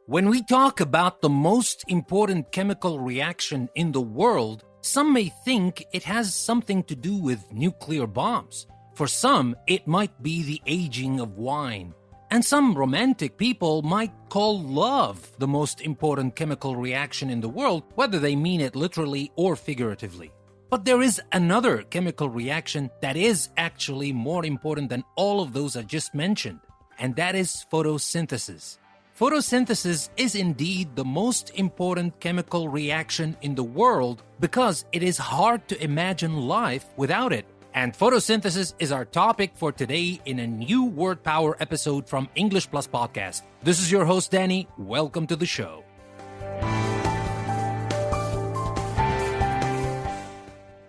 When we talk about the most important chemical reaction in the world, some may think it has something to do with nuclear bombs. For some, it might be the aging of wine. And some romantic people might call love the most important chemical reaction in the world, whether they mean it literally or figuratively. But there is another chemical reaction that is actually more important than all of those I just mentioned, and that is photosynthesis. Photosynthesis is indeed the most important chemical reaction in the world because it is hard to imagine life without it. And photosynthesis is our topic for today in a new Word Power episode from English Plus Podcast. This is your host, Danny. Welcome to the show.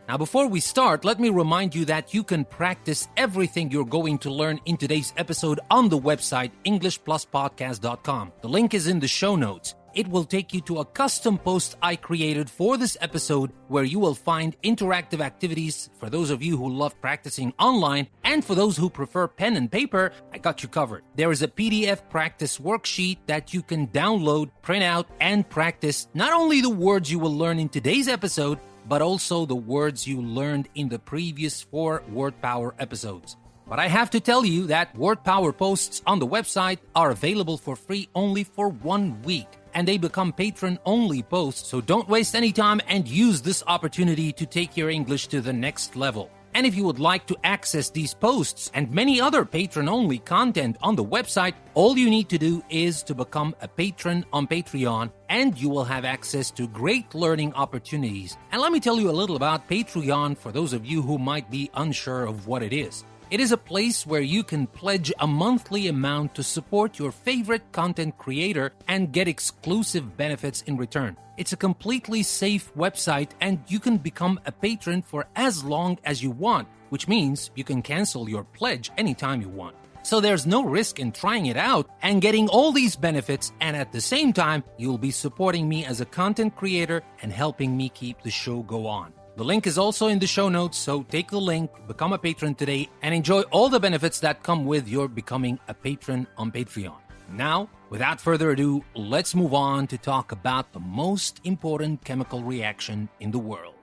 Now, before we start, let me remind you that you can practice everything you're going to learn in today's episode on the website EnglishPlusPodcast.com. The link is in the show notes. It will take you to a custom post I created for this episode where you will find interactive activities for those of you who love practicing online, and for those who prefer pen and paper, I got you covered. There is a PDF practice worksheet that you can download, print out, and practice not only the words you will learn in today's episode, but also the words you learned in the previous 4 Word Power episodes. But I have to tell you that Word Power posts on the website are available for free only for 1 week, and they become patron-only posts, so don't waste any time and use this opportunity to take your English to the next level. And if you would like to access these posts and many other patron-only content on the website, all you need to do is to become a patron on Patreon, and you will have access to great learning opportunities. And let me tell you a little about Patreon for those of you who might be unsure of what it is. It is a place where you can pledge a monthly amount to support your favorite content creator and get exclusive benefits in return. It's a completely safe website, and you can become a patron for as long as you want, which means you can cancel your pledge anytime you want. So there's no risk in trying it out and getting all these benefits, and at the same time, you'll be supporting me as a content creator and helping me keep the show go on. The link is also in the show notes, so take the link, become a patron today, and enjoy all the benefits that come with your becoming a patron on Patreon. Now, without further ado, let's move on to talk about the most important chemical reaction in the world.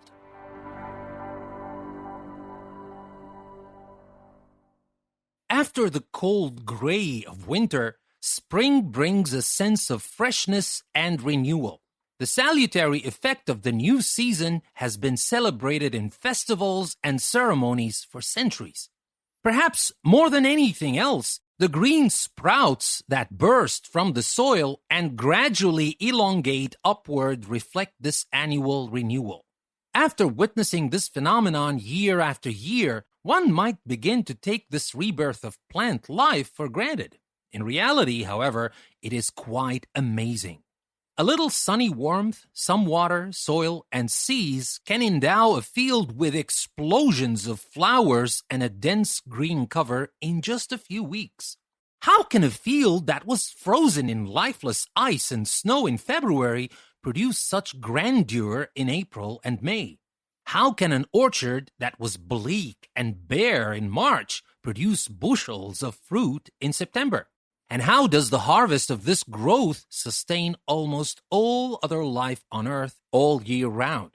After the cold gray of winter, spring brings a sense of freshness and renewal. The salutary effect of the new season has been celebrated in festivals and ceremonies for centuries. Perhaps more than anything else, the green sprouts that burst from the soil and gradually elongate upward reflect this annual renewal. After witnessing this phenomenon year after year, one might begin to take this rebirth of plant life for granted. In reality, however, it is quite amazing. A little sunny warmth, some water, soil, and seas can endow a field with explosions of flowers and a dense green cover in just a few weeks. How can a field that was frozen in lifeless ice and snow in February produce such grandeur in April and May? How can an orchard that was bleak and bare in March produce bushels of fruit in September? And how does the harvest of this growth sustain almost all other life on Earth all year round?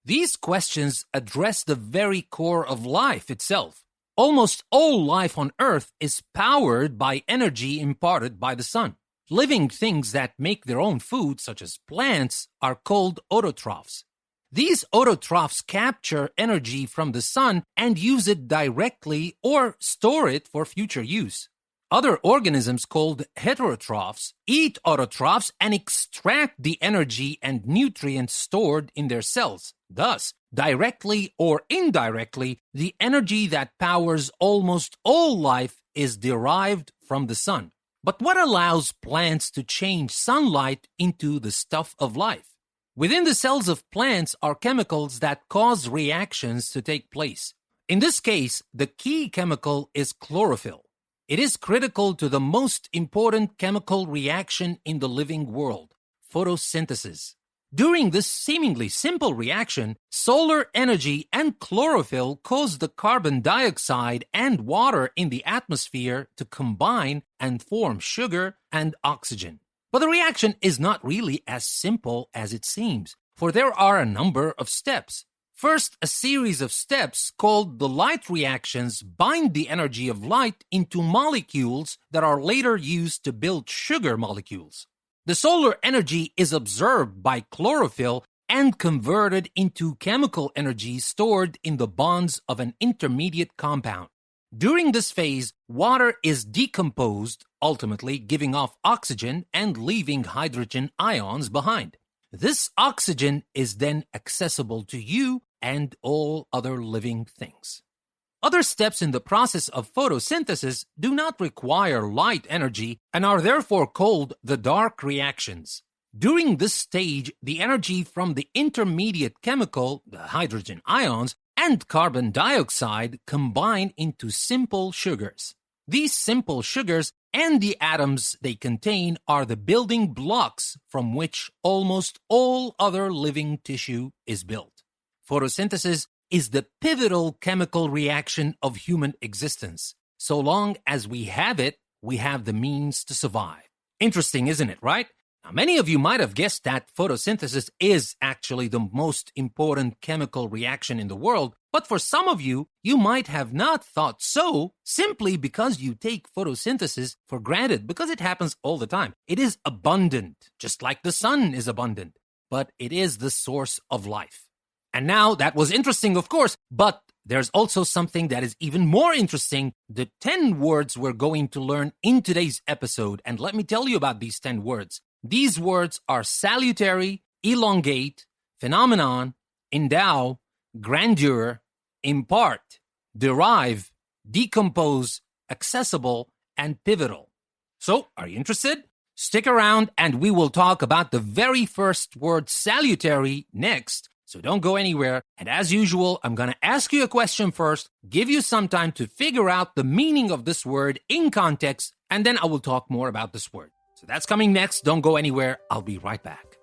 These questions address the very core of life itself. Almost all life on Earth is powered by energy imparted by the sun. Living things that make their own food, such as plants, are called autotrophs. These autotrophs capture energy from the sun and use it directly or store it for future use. Other organisms called heterotrophs eat autotrophs and extract the energy and nutrients stored in their cells. Thus, directly or indirectly, the energy that powers almost all life is derived from the sun. But what allows plants to change sunlight into the stuff of life? Within the cells of plants are chemicals that cause reactions to take place. In this case, the key chemical is chlorophyll. It is critical to the most important chemical reaction in the living world, photosynthesis. During this seemingly simple reaction, solar energy and chlorophyll cause the carbon dioxide and water in the atmosphere to combine and form sugar and oxygen. But the reaction is not really as simple as it seems, for there are a number of steps. First, a series of steps called the light reactions bind the energy of light into molecules that are later used to build sugar molecules. The solar energy is absorbed by chlorophyll and converted into chemical energy stored in the bonds of an intermediate compound. During this phase, water is decomposed, ultimately giving off oxygen and leaving hydrogen ions behind. This oxygen is then accessible to you and all other living things. Other steps in the process of photosynthesis do not require light energy and are therefore called the dark reactions. During this stage, the energy from the intermediate chemical, the hydrogen ions, and carbon dioxide combine into simple sugars. These simple sugars and the atoms they contain are the building blocks from which almost all other living tissue is built. Photosynthesis is the pivotal chemical reaction of human existence. So long as we have it, we have the means to survive. Interesting, isn't it, right? Now, many of you might have guessed that photosynthesis is actually the most important chemical reaction in the world, but for some of you, you might have not thought so simply because you take photosynthesis for granted, because it happens all the time. It is abundant, just like the sun is abundant, but it is the source of life. And now, that was interesting, of course, but there's also something that is even more interesting, the 10 words we're going to learn in today's episode, and let me tell you about these 10 words. These words are salutary, elongate, phenomenon, endow, grandeur, impart, derive, decompose, accessible, and pivotal. So, are you interested? Stick around and we will talk about the very first word, salutary, next. So don't go anywhere. And as usual, I'm going to ask you a question first, give you some time to figure out the meaning of this word in context, and then I will talk more about this word. So that's coming next. Don't go anywhere. I'll be right back.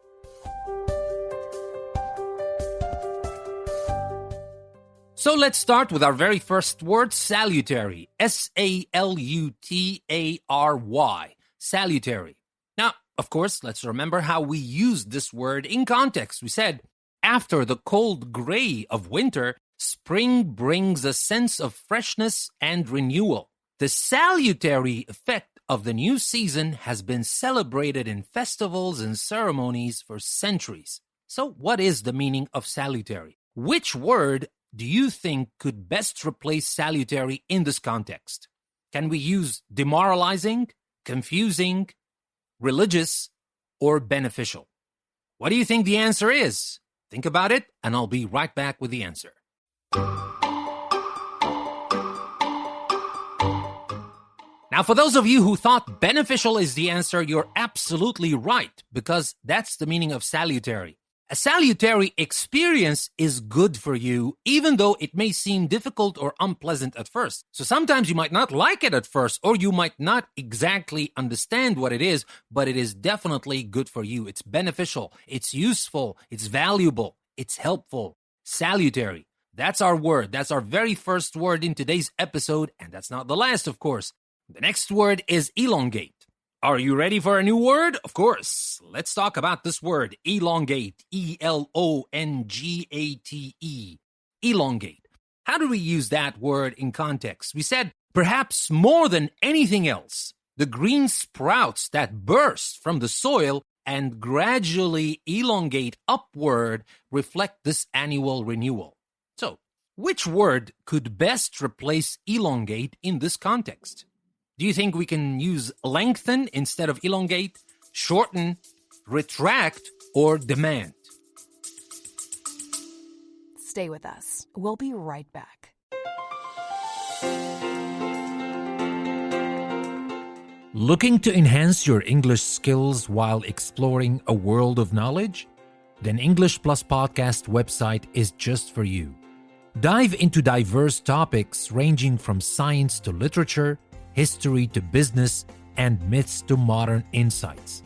So let's start with our very first word, salutary. S-A-L-U-T-A-R-Y. Salutary. Now, of course, let's remember how we used this word in context. We said, after the cold gray of winter, spring brings a sense of freshness and renewal. The salutary effect of the new season has been celebrated in festivals and ceremonies for centuries. So what is the meaning of salutary? Which word do you think could best replace salutary in this context? Can we use demoralizing, confusing, religious, or beneficial? What do you think the answer is? Think about it, and I'll be right back with the answer. Now, for those of you who thought beneficial is the answer, you're absolutely right, because that's the meaning of salutary. A salutary experience is good for you, even though it may seem difficult or unpleasant at first. So sometimes you might not like it at first, or you might not exactly understand what it is, but it is definitely good for you. It's beneficial, it's useful, it's valuable, it's helpful. Salutary. That's our word. That's our very first word in today's episode, and that's not the last, of course. The next word is elongate. Are you ready for a new word? Of course. Let's talk about this word, elongate, E-L-O-N-G-A-T-E. Elongate. How do we use that word in context? We said, perhaps more than anything else, the green sprouts that burst from the soil and gradually elongate upward reflect this annual renewal. So, which word could best replace elongate in this context? Do you think we can use lengthen instead of elongate, shorten, retract, or demand? Stay with us. We'll be right back. Looking to enhance your English skills while exploring a world of knowledge? Then English Plus Podcast website is just for you. Dive into diverse topics ranging from science to literature, history to business, and myths to modern insights.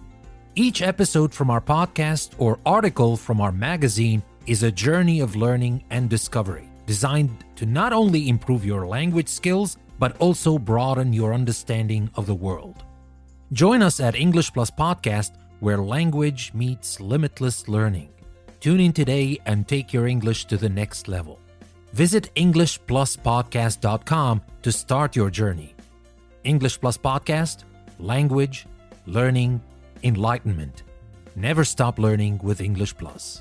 Each episode from our podcast or article from our magazine is a journey of learning and discovery, designed to not only improve your language skills, but also broaden your understanding of the world. Join us at English Plus Podcast, where language meets limitless learning. Tune in today and take your English to the next level. Visit EnglishPlusPodcast.com to start your journey. English Plus Podcast, language, learning, enlightenment. Never stop learning with English Plus.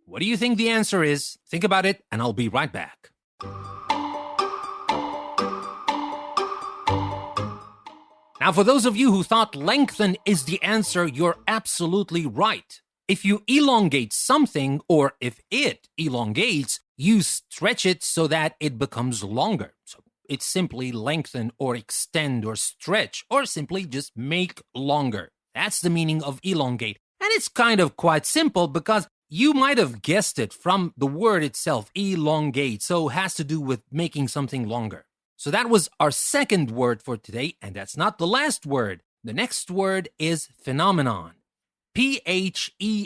What do you think the answer is? Think about it, and I'll be right back. Now, for those of you who thought lengthen is the answer, you're absolutely right. If you elongate something, or if it elongates, you stretch it so that it becomes longer. So it's simply lengthen or extend or stretch, or simply just make longer. That's the meaning of elongate. And it's kind of quite simple because you might have guessed it from the word itself, elongate, so it has to do with making something longer. So that was our second word for today, and that's not the last word. The next word is phenomenon. Phenomenon,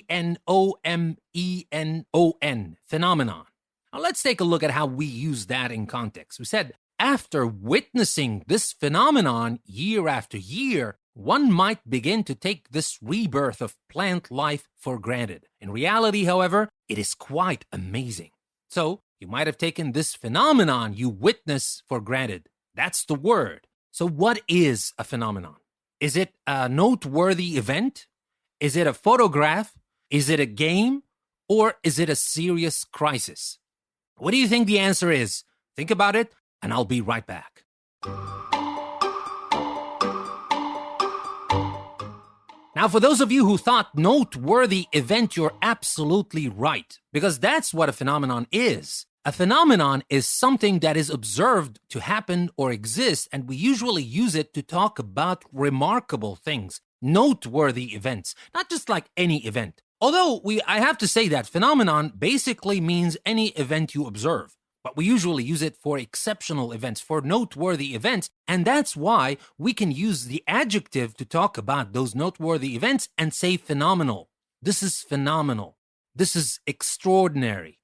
phenomenon. Now let's take a look at how we use that in context. We said, after witnessing this phenomenon year after year, one might begin to take this rebirth of plant life for granted. In reality, however, it is quite amazing. So, you might have taken this phenomenon you witness for granted. That's the word. So, what is a phenomenon? Is it a noteworthy event? Is it a photograph? Is it a game? Or is it a serious crisis? What do you think the answer is? Think about it, and I'll be right back. Now, for those of you who thought noteworthy event, you're absolutely right, because that's what a phenomenon is. A phenomenon is something that is observed to happen or exist, and we usually use it to talk about remarkable things, noteworthy events, not just like any event. Although I have to say that phenomenon basically means any event you observe. But we usually use it for exceptional events, for noteworthy events, and that's why we can use the adjective to talk about those noteworthy events and say phenomenal. This is phenomenal. This is extraordinary.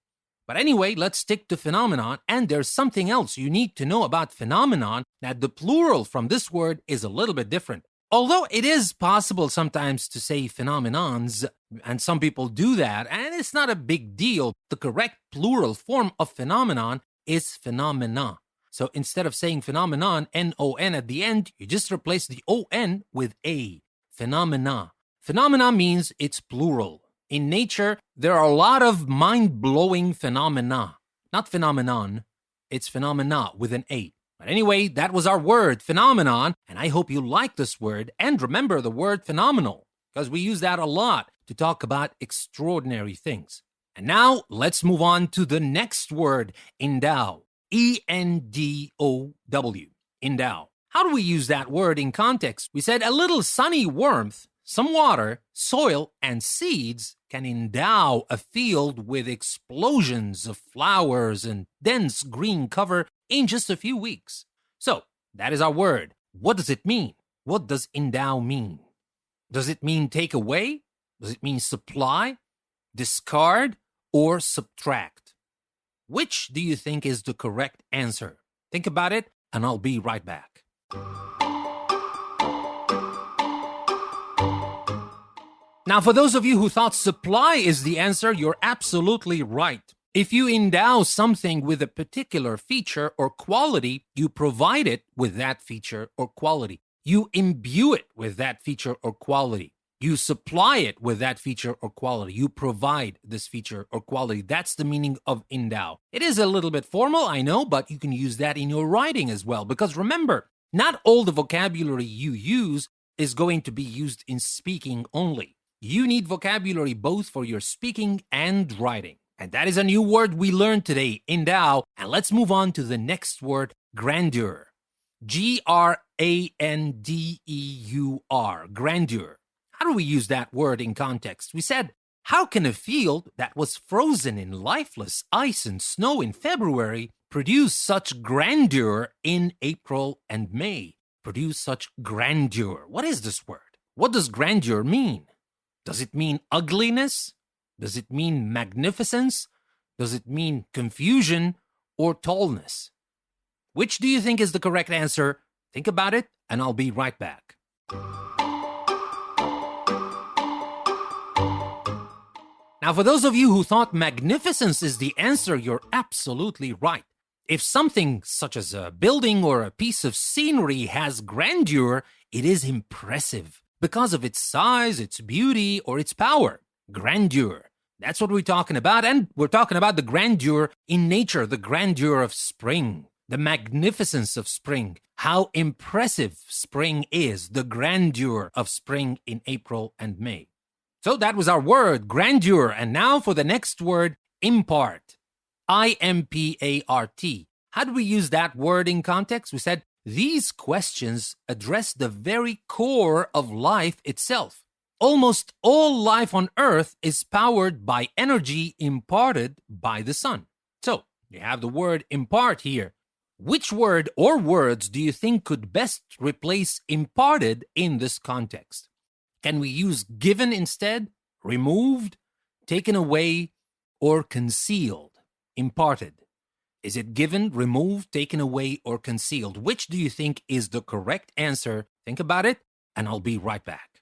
But anyway, let's stick to phenomenon, and there's something else you need to know about phenomenon, that the plural from this word is a little bit different. Although it is possible sometimes to say phenomenons, and some people do that, and it's not a big deal. The correct plural form of phenomenon is phenomena. So instead of saying phenomenon, N-O-N at the end, you just replace the O-N with A. Phenomena. Phenomena means it's plural. In nature, there are a lot of mind-blowing phenomena. Not phenomenon, it's phenomena with an A. But anyway, that was our word, phenomenon, and I hope you like this word. And remember the word phenomenal, because we use that a lot to talk about extraordinary things. And now, let's move on to the next word, endow. E-N-D-O-W, endow. How do we use that word in context? We said a little sunny warmth, some water, soil, and seeds can endow a field with explosions of flowers and dense green cover in just a few weeks. So, that is our word. What does it mean? What does endow mean? Does it mean take away? Does it mean supply, discard, or subtract? Which do you think is the correct answer? Think about it, and I'll be right back. Now, for those of you who thought supply is the answer, you're absolutely right. If you endow something with a particular feature or quality, you provide it with that feature or quality. You imbue it with that feature or quality. You supply it with that feature or quality. You provide this feature or quality. That's the meaning of endow. It is a little bit formal, I know, but you can use that in your writing as well. Because remember, not all the vocabulary you use is going to be used in speaking only. You need vocabulary both for your speaking and writing. And that is a new word we learned today, endow. And let's move on to the next word, grandeur. G-R-A-N-D-E-U-R, grandeur. How do we use that word in context? We said, how can a field that was frozen in lifeless ice and snow in February produce such grandeur in April and May? Produce such grandeur. What is this word? What does grandeur mean? Does it mean ugliness? Does it mean magnificence? Does it mean confusion or tallness? Which do you think is the correct answer? Think about it, and I'll be right back. Now, for those of you who thought magnificence is the answer, you're absolutely right. If something such as a building or a piece of scenery has grandeur, it is impressive because of its size, its beauty, or its power. Grandeur. That's what we're talking about, and we're talking about the grandeur in nature, the grandeur of spring, the magnificence of spring, how impressive spring is, the grandeur of spring in April and May. So that was our word, grandeur, and now for the next word, impart. I-M-P-A-R-T. How do we use that word in context? We said these questions address the very core of life itself. Almost all life on Earth is powered by energy imparted by the sun. So, you have the word impart here. Which word or words do you think could best replace imparted in this context? Can we use given instead, removed, taken away, or concealed? Imparted. Is it given, removed, taken away, or concealed? Which do you think is the correct answer? Think about it, and I'll be right back.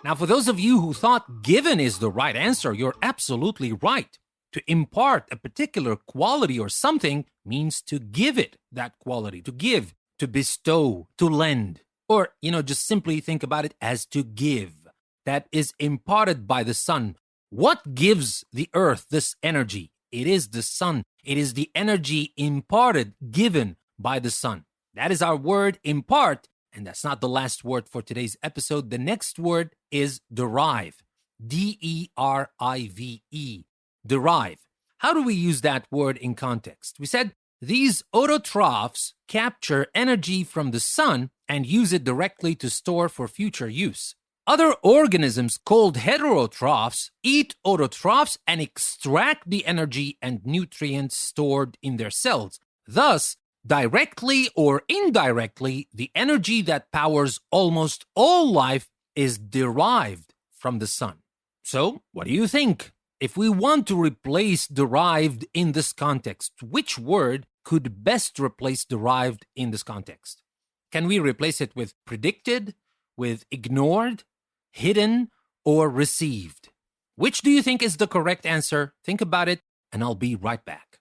Now, for those of you who thought given is the right answer, you're absolutely right. To impart a particular quality or something means to give it that quality, to give, to bestow, to lend. Or, just simply think about it as to give. That is imparted by the sun. What gives the earth this energy? It is the sun. It is the energy imparted, given by the sun. That is our word impart. And that's not the last word for today's episode. The next word is derive. D-E-R-I-V-E. Derive. How do we use that word in context? We said these autotrophs capture energy from the sun and use it directly to store for future use. Other organisms called heterotrophs eat autotrophs and extract the energy and nutrients stored in their cells. Thus, directly or indirectly, the energy that powers almost all life is derived from the sun. So, what do you think? If we want to replace derived in this context, which word could best replace derived in this context? Can we replace it with predicted, with ignored, hidden, or received? Which do you think is the correct answer? Think about it, and I'll be right back.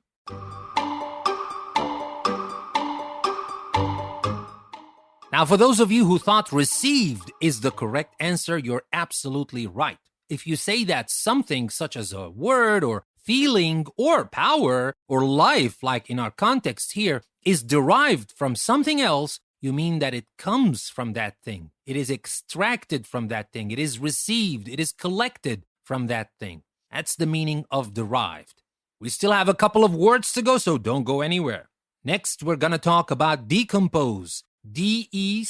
Now, for those of you who thought received is the correct answer, you're absolutely right. If you say that something such as a word or feeling or power or life, like in our context here, is derived from something else, you mean that it comes from that thing. It is extracted from that thing. It is received. It is collected from that thing. That's the meaning of derived. We still have a couple of words to go, so don't go anywhere. Next, we're going to talk about decompose. D-E-C-O-M-P-O-S-E.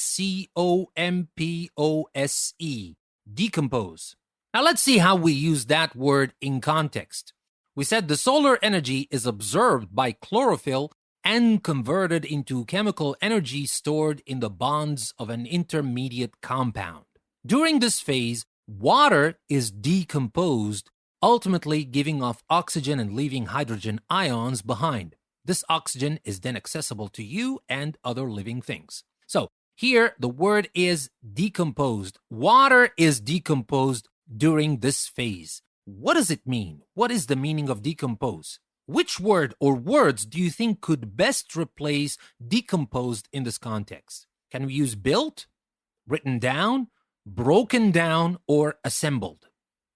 Decompose. Now let's see how we use that word in context. We said the solar energy is absorbed by chlorophyll and converted into chemical energy stored in the bonds of an intermediate compound. During this phase, water is decomposed, ultimately giving off oxygen and leaving hydrogen ions behind. This oxygen is then accessible to you and other living things. So here, the word is decomposed. Water is decomposed during this phase. What does it mean? What is the meaning of decompose? Which word or words do you think could best replace decomposed in this context? Can we use built, written down, broken down, or assembled?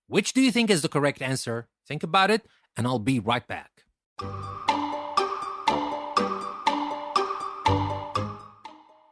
Which do you think is the correct answer? Think about it, and I'll be right back.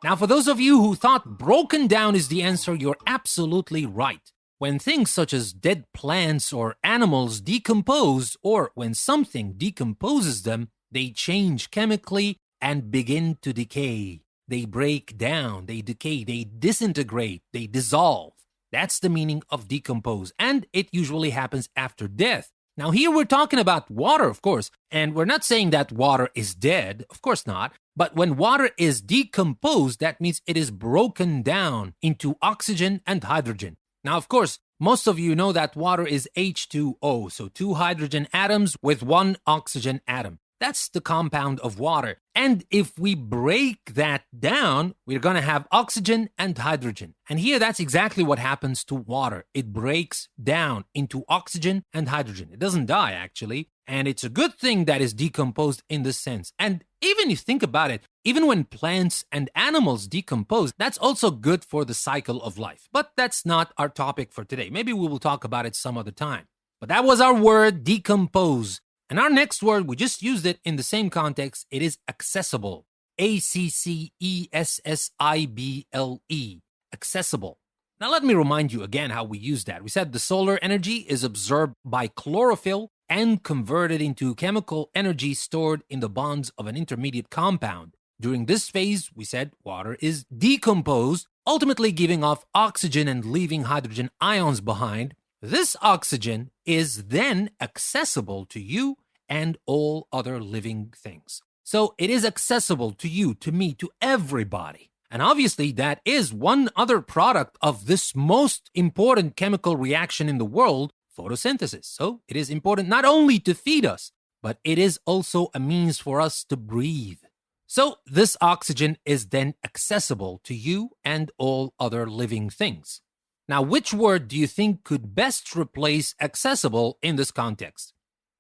Now, for those of you who thought broken down is the answer, you're absolutely right. When things such as dead plants or animals decompose, or when something decomposes them, they change chemically and begin to decay. They break down, they decay, they disintegrate, they dissolve. That's the meaning of decompose, and it usually happens after death. Now, here we're talking about water, of course, and we're not saying that water is dead, of course not. But when water is decomposed, that means it is broken down into oxygen and hydrogen. Now, of course, most of you know that water is H2O, so 2 hydrogen atoms with 1 oxygen atom. That's the compound of water. And if we break that down, we're going to have oxygen and hydrogen. And here, that's exactly what happens to water. It breaks down into oxygen and hydrogen. It doesn't die, actually. And it's a good thing that is decomposed in this sense. And even if you think about it, even when plants and animals decompose, that's also good for the cycle of life. But that's not our topic for today. Maybe we will talk about it some other time. But that was our word, decompose. And our next word, we just used it in the same context. It is accessible. A-C-C-E-S-S-I-B-L-E. Accessible. Now, let me remind you again how we use that. We said the solar energy is absorbed by chlorophyll and converted into chemical energy stored in the bonds of an intermediate compound. During this phase, we said water is decomposed, ultimately giving off oxygen and leaving hydrogen ions behind. This oxygen is then accessible to you and all other living things. So it is accessible to you, to me, to everybody. And obviously, that is one other product of this most important chemical reaction in the world, photosynthesis. So it is important not only to feed us, but it is also a means for us to breathe. So this oxygen is then accessible to you and all other living things. Now, which word do you think could best replace accessible in this context?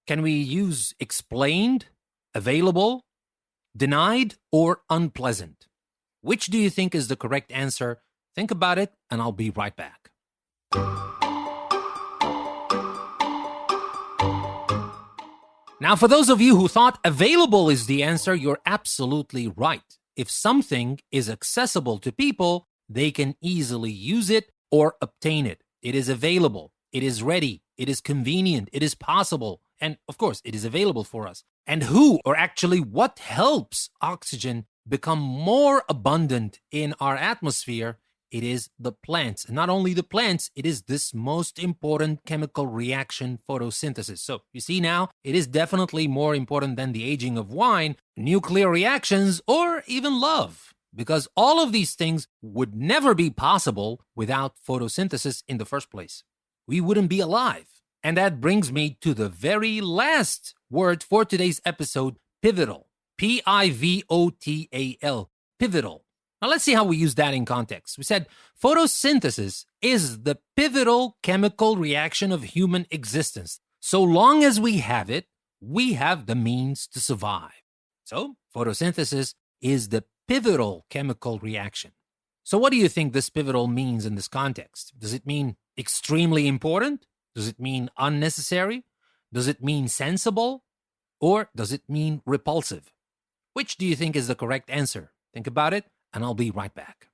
Can we use explained, available, denied, or unpleasant? Which do you think is the correct answer? Think about it, and I'll be right back. Now, for those of you who thought available is the answer, you're absolutely right. If something is accessible to people, they can easily use it or obtain it. It is available. It is ready. It is convenient. It is possible. And of course, it is available for us. And who, or actually what helps oxygen become more abundant in our atmosphere? It is the plants. And not only the plants, it is this most important chemical reaction, photosynthesis. So you see now, it is definitely more important than the aging of wine, nuclear reactions, or even love. Because all of these things would never be possible without photosynthesis in the first place. We wouldn't be alive. And that brings me to the very last word for today's episode, pivotal. P-I-V-O-T-A-L. Pivotal. Now let's see how we use that in context. We said photosynthesis is the pivotal chemical reaction of human existence. So long as we have it, we have the means to survive. So photosynthesis is the pivotal chemical reaction. So what do you think this pivotal means in this context? Does it mean extremely important? Does it mean unnecessary? Does it mean sensible? Or does it mean repulsive? Which do you think is the correct answer? Think about it, and I'll be right back.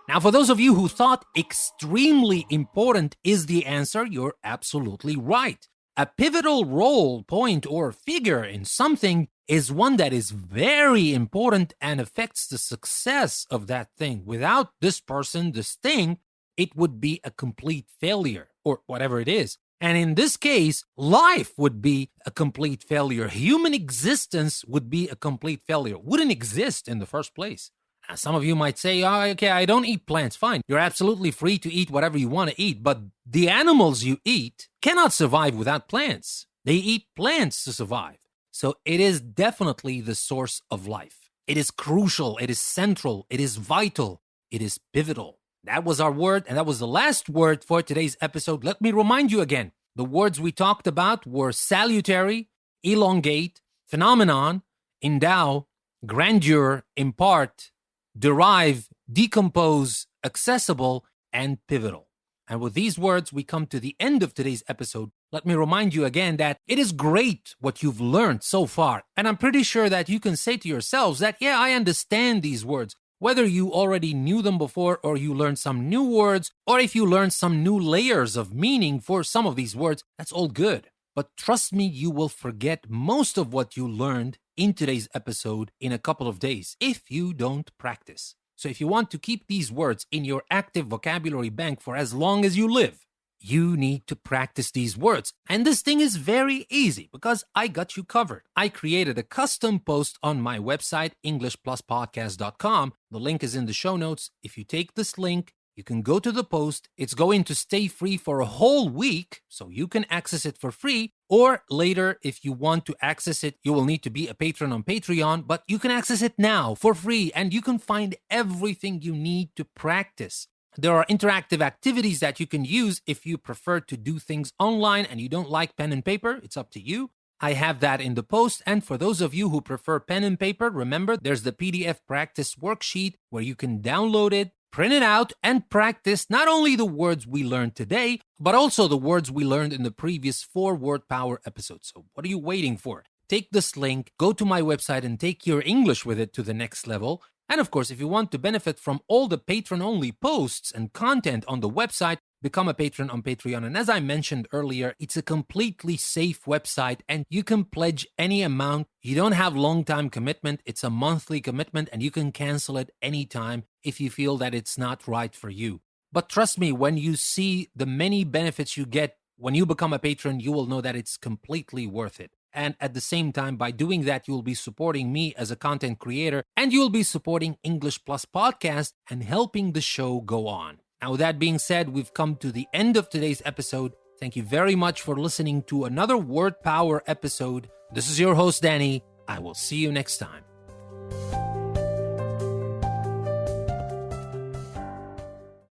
Now, for those of you who thought extremely important is the answer, you're absolutely right. A pivotal role, point, or figure in something is one that is very important and affects the success of that thing. Without this person, this thing, it would be a complete failure, or whatever it is. And in this case, life would be a complete failure. Human existence would be a complete failure. Wouldn't exist in the first place. Now, some of you might say, oh, okay, I don't eat plants. Fine. You're absolutely free to eat whatever you want to eat. But the animals you eat cannot survive without plants. They eat plants to survive. So it is definitely the source of life. It is crucial. It is central. It is vital. It is pivotal. That was our word, and that was the last word for today's episode. Let me remind you again. The words we talked about were salutary, elongate, phenomenon, endow, grandeur, impart, derive, decompose, accessible, and pivotal. And with these words, we come to the end of today's episode. Let me remind you again that it is great what you've learned so far. And I'm pretty sure that you can say to yourselves that, yeah, I understand these words. Whether you already knew them before or you learned some new words, or if you learned some new layers of meaning for some of these words, that's all good. But trust me, you will forget most of what you learned in today's episode in a couple of days if you don't practice. So if you want to keep these words in your active vocabulary bank for as long as you live, you need to practice these words. And this thing is very easy because I got you covered. I created a custom post on my website, EnglishPlusPodcast.com. The link is in the show notes. If you take this link, you can go to the post. It's going to stay free for a whole week, so you can access it for free. Or later, if you want to access it, you will need to be a patron on Patreon, but you can access it now for free, and you can find everything you need to practice. There are interactive activities that you can use if you prefer to do things online and you don't like pen and paper. It's up to you. I have that in the post. And for those of you who prefer pen and paper, remember there's the PDF practice worksheet where you can download it, print it out, and practice not only the words we learned today, but also the words we learned in the previous 4 Word Power episodes. So what are you waiting for? Take this link, go to my website, and take your English with it to the next level. And of course, if you want to benefit from all the patron-only posts and content on the website, become a patron on Patreon. And as I mentioned earlier, it's a completely safe website and you can pledge any amount. You don't have long-time commitment. It's a monthly commitment and you can cancel it anytime if you feel that it's not right for you. But trust me, when you see the many benefits you get when you become a patron, you will know that it's completely worth it. And at the same time, by doing that, you'll be supporting me as a content creator and you'll be supporting English Plus Podcast and helping the show go on. Now, with that being said, we've come to the end of today's episode. Thank you very much for listening to another Word Power episode. This is your host, Danny. I will see you next time.